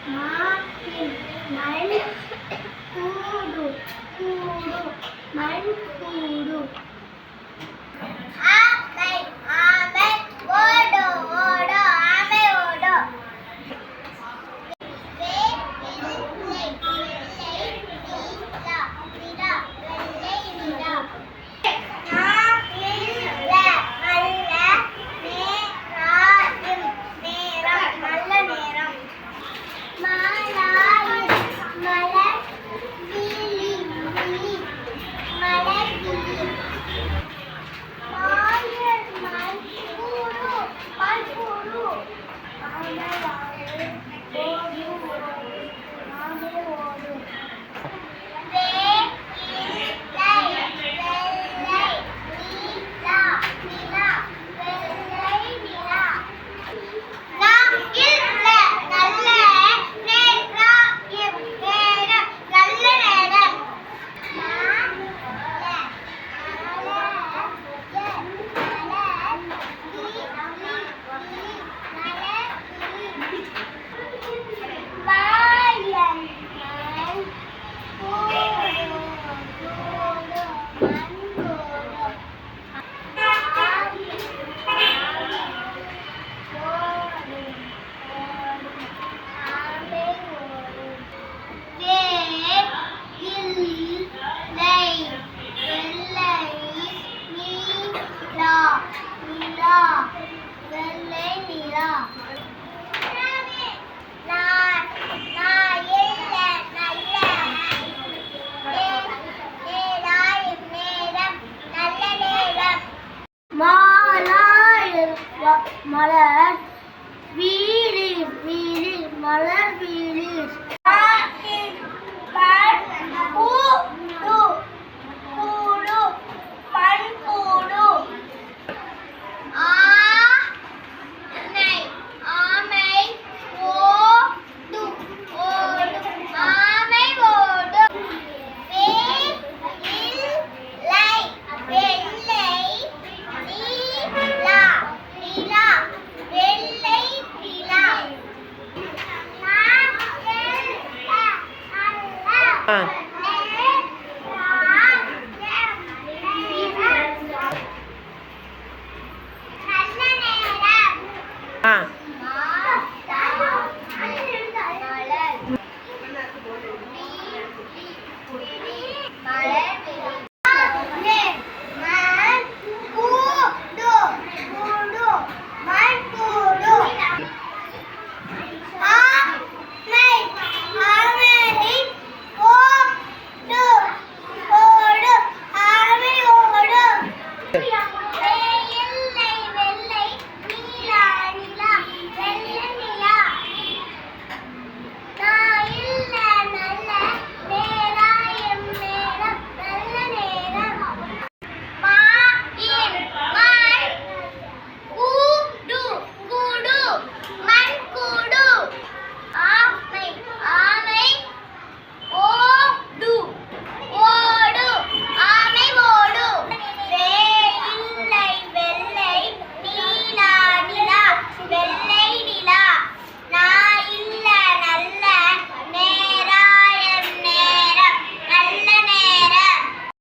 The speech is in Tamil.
மாட்டின் மண் கூடு கூடு மண் கூடு. ஆமை ஆமை ஓடு ஓடு ஆமை ஓடு. வெள்ளை வெள்ளை நீலா நீலா வெள்ளை நீலா. மலர் வீழி வீழி மலர் வீழி. கூடு கூடு மண் கூடு. ஆமை ஆமை ஓடு ஓடு ஆமை ஓடு. வெள்ளை வெள்ளை நீலா நீலா வெள்ளை நீலா.